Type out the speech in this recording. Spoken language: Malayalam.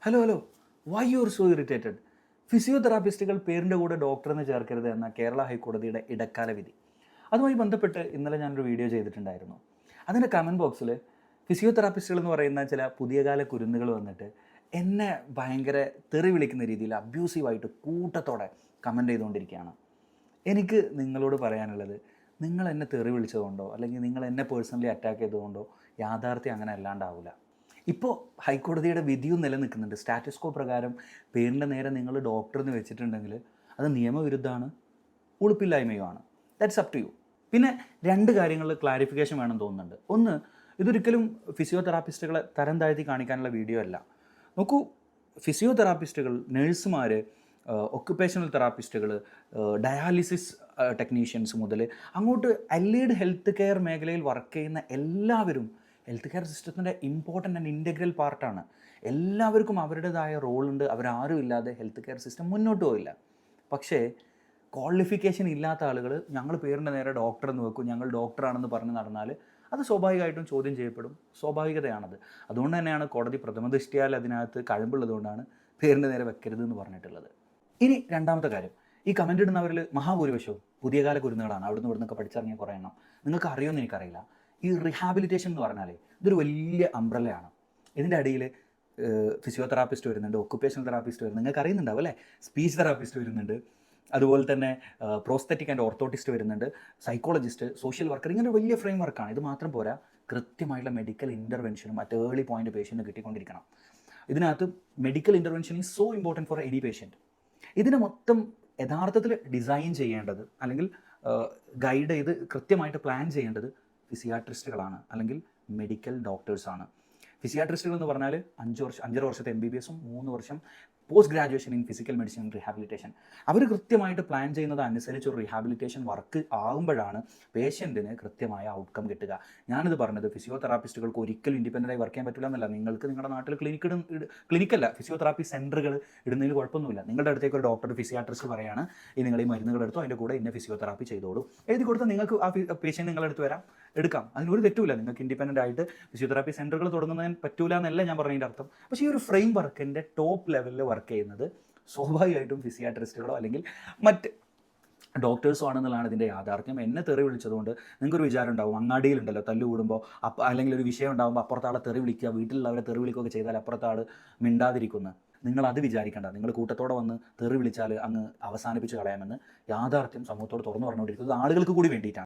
Hello why you are so irritated? ഫിസിയോതെറാപ്പിസ്റ്റുകൾ പേരിൻ്റെ കൂടെ ഡോക്ടറെന്ന് ചേർക്കരുത് എന്ന കേരള ഹൈക്കോടതിയുടെ ഇടക്കാല വിധി. അതുമായി ബന്ധപ്പെട്ട് ഇന്നലെ ഞാനൊരു വീഡിയോ ചെയ്തിട്ടുണ്ടായിരുന്നു. അതിൻ്റെ കമൻറ്റ് ബോക്സിൽ ഫിസിയോതെറാപ്പിസ്റ്റുകൾ എന്ന് പറയുന്ന ചില പുതിയ കാല കുരുന്നുകൾ വന്നിട്ട് എന്നെ ഭയങ്കര തെറി വിളിക്കുന്ന രീതിയിൽ അബ്യൂസീവായിട്ട് കൂട്ടത്തോടെ കമൻറ്റ് ചെയ്തുകൊണ്ടിരിക്കുകയാണ്. എനിക്ക് നിങ്ങളോട് പറയാനുള്ളത്, നിങ്ങൾ എന്നെ തെറി വിളിച്ചതുകൊണ്ടോ അല്ലെങ്കിൽ നിങ്ങൾ എന്നെ പേഴ്സണലി അറ്റാക്ക് ചെയ്തതുകൊണ്ടോ യാഥാർത്ഥ്യം അങ്ങനെ അല്ലാണ്ടാവില്ല. ഇപ്പോൾ ഹൈക്കോടതിയുടെ വിധിയും നിലനിൽക്കുന്നുണ്ട്. സ്റ്റാറ്റസ് കോ പ്രകാരം പേരിൻ്റെ നേരെ നിങ്ങൾ ഡോക്ടർ എന്ന് വെച്ചിട്ടുണ്ടെങ്കിൽ അത് നിയമവിരുദ്ധമാണ്, ഉളുപ്പില്ലായ്മയുമാണ്. That's up to you. പിന്നെ രണ്ട് കാര്യങ്ങളിൽ ക്ലാരിഫിക്കേഷൻ വേണം തോന്നുന്നുണ്ട്. ഒന്ന്, ഇതൊരിക്കലും ഫിസിയോതെറാപ്പിസ്റ്റുകളെ തരം താഴ്ത്തി കാണിക്കാനുള്ള വീഡിയോ അല്ല. നോക്കൂ, ഫിസിയോതെറാപ്പിസ്റ്റുകൾ, നഴ്സുമാർ, ഒക്കുപേഷണൽ തെറാപ്പിസ്റ്റുകൾ, ഡയാലിസിസ് ടെക്നീഷ്യൻസ് മുതൽ അങ്ങോട്ട് അലൈഡ് ഹെൽത്ത് കെയർ മേഖലയിൽ വർക്ക് ചെയ്യുന്ന എല്ലാവരും ഹെൽത്ത് കെയർ സിസ്റ്റത്തിൻ്റെ ഇമ്പോർട്ടൻ്റ് ആൻഡ് ഇൻറ്റഗ്രൽ പാർട്ടാണ്. എല്ലാവർക്കും അവരുടേതായ റോളുണ്ട്. അവരാരും ഇല്ലാതെ ഹെൽത്ത് കെയർ സിസ്റ്റം മുന്നോട്ട് പോയില്ല. പക്ഷേ ക്വാളിഫിക്കേഷൻ ഇല്ലാത്ത ആളുകൾ ഞങ്ങൾ പേരിൻ്റെ നേരെ ഡോക്ടർ എന്ന് വെക്കും, ഞങ്ങൾ ഡോക്ടറാണെന്ന് പറഞ്ഞ് നടന്നാൽ അത് സ്വാഭാവികമായിട്ടും ചോദ്യം ചെയ്യപ്പെടും. സ്വാഭാവികതയാണത്. അതുകൊണ്ട് തന്നെയാണ് കോടതി പ്രഥമ ദൃഷ്ടിയാൽ അതിനകത്ത് കഴമ്പുള്ളതുകൊണ്ടാണ് പേരിൻ്റെ നേരെ വെക്കരുത് എന്ന് പറഞ്ഞിട്ടുള്ളത്. ഇനി രണ്ടാമത്തെ കാര്യം, ഈ കമൻ്റ് ഇടുന്നവരിൽ മഹാഭൂരിപക്ഷവും പുതിയ കാല കുരുന്നുകളാണ്. അവിടുന്ന് ഇവിടുന്നൊക്കെ പഠിച്ചിറങ്ങിയ കുറേ എണ്ണം. നിങ്ങൾക്ക് അറിയുമെന്ന് എനിക്കറിയില്ല. ഈ റിഹാബിലിറ്റേഷൻ എന്ന് പറഞ്ഞാൽ ഇതൊരു വലിയ അംബ്രല്ലയാണ്. ഇതിൻ്റെ അടിയിൽ ഫിസിയോതെറാപ്പിസ്റ്റ് വരുന്നുണ്ട്, ഒക്കുപേഷണൽ തെറാപ്പിസ്റ്റ് വരുന്നുണ്ട്, നിങ്ങൾക്ക് അറിയുന്നുണ്ടാവും അല്ലേ, സ്പീച്ച് തെറാപ്പിസ്റ്റ് വരുന്നുണ്ട്, അതുപോലെ തന്നെ പ്രോസ്തറ്റിക് ആൻഡ് ഓർത്തോട്ടിസ്റ്റ് വരുന്നുണ്ട്, സൈക്കോളജിസ്റ്റ്, സോഷ്യൽ വർക്കർ. ഇങ്ങനെ ഒരു വലിയ ഫ്രെയിം വർക്കാണ്. ഇത് മാത്രം പോരാ, കൃത്യമായിട്ടുള്ള മെഡിക്കൽ ഇൻ്റർവെൻഷനും അറ്റ് ഏർലി പോയിൻ്റ് പേഷ്യൻറ്റിന് കിട്ടിക്കൊണ്ടിരിക്കണം. ഇതിനകത്ത് medical intervention is so important for any patient. ഇതിനെ മൊത്തം യഥാർത്ഥത്തിൽ ഡിസൈൻ ചെയ്യേണ്ടത് അല്ലെങ്കിൽ ഗൈഡ് ചെയ്ത് കൃത്യമായിട്ട് പ്ലാൻ ചെയ്യേണ്ടത് ഫിസിയാട്രിസ്റ്റുകളാണ്, അല്ലെങ്കിൽ മെഡിക്കൽ ഡോക്ടേഴ്സാണ്. ഫിസിയാട്രിസ്റ്റുകൾ എന്ന് പറഞ്ഞാൽ 5 വർഷത്തെ MBBS 3 വർഷം post graduation in physical medicine rehabilitation. അവർ കൃത്യമായിട്ട് പ്ലാൻ ചെയ്യുന്നത് അനുസരിച്ച് ഒരു റീഹാബിലിറ്റേഷൻ വർക്ക് ആകുമ്പോഴാണ് പേഷ്യൻറ്റിന് കൃത്യമായ ഔട്ട്കം കിട്ടുക. ഞാനിത് പറഞ്ഞത് ഫിസിയോതെറാപ്പിസ്റ്റുകൾക്ക് ഒരിക്കലും ഇൻഡിപെൻഡൻ്റായി വർക്ക് ചെയ്യാൻ പറ്റില്ല എന്നല്ല. നിങ്ങൾക്ക് നിങ്ങളുടെ നാട്ടിൽ ക്ലിനിക്കല്ല, ഫിസിയോതെറാപ്പി സെൻറ്ററുകൾ ഇടുന്നതിൽ കുഴപ്പമൊന്നുമില്ല. നിങ്ങളുടെ അടുത്തേക്ക് ഒരു ഡോക്ടർ ഫിസിയാട്രിസ്റ്റ് പറയുകയാണ്, ഈ നിങ്ങൾ ഈ മരുന്നുകൾ എടുത്തോ, അതിൻ്റെ കൂടെ ഇന്ന ഫിസിയോതെറാപ്പി ചെയ്തോളൂ, എഴുതി കൊടുത്താൽ നിങ്ങൾക്ക് ആ പേഷ്യൻ്റ് നിങ്ങളുടെ അടുത്ത് വരാം, എടുക്കാം. അതിനൊരു തെറ്റുമില്ല. നിങ്ങൾക്ക് ഇൻഡിപെൻഡൻ്റ് ആയിട്ട് ഫിസിയോതെറാപ്പി സെൻറ്ററുകൾ തുടങ്ങുന്നതിന് പറ്റൂല എന്നല്ല ഞാൻ പറഞ്ഞതിൻ്റെ അർത്ഥം. പക്ഷേ ഈ ഒരു ഫ്രെയിം വർക്കിൻ്റെ ടോപ്പ് ലെവലിൽ വർക്ക് ചെയ്യുന്നത് സ്വാഭാവികമായിട്ടും ഫിസിയാട്രിസ്റ്റുകളോ അല്ലെങ്കിൽ മറ്റ് ഡോക്ടേഴ്സോ ആണെന്നുള്ളതാണ് ഇതിൻ്റെ യാഥാർത്ഥ്യം. എന്നെ തെറി വിളിച്ചതുകൊണ്ട് നിങ്ങൾക്കൊരു വിചാരം ഉണ്ടാവും, അങ്ങാടിയിലുണ്ടല്ലോ തല്ലു കൂടുമ്പോൾ അല്ലെങ്കിൽ ഒരു വിഷയം ഉണ്ടാകുമ്പോൾ അപ്പുറത്താളെ തെറി വിളിക്കുക, വീട്ടിലുള്ളവരെ തെറി വിളിക്കുകയൊക്കെ ചെയ്താൽ അപ്പുറത്താൾ മിണ്ടാതിരിക്കുന്നു. നിങ്ങളത് വിചാരിക്കേണ്ട. നിങ്ങൾ കൂട്ടത്തോടെ വന്ന് തെറി വിളിച്ചാൽ അങ്ങ് അവസാനിപ്പിച്ച് കളയാമെന്ന് യാഥാർത്ഥ്യം സമൂഹത്തോട് തുറന്നു പറഞ്ഞുകൊണ്ടിരിക്കുന്നത് ആളുകൾക്ക് കൂടി വേണ്ടിയിട്ടാണ്.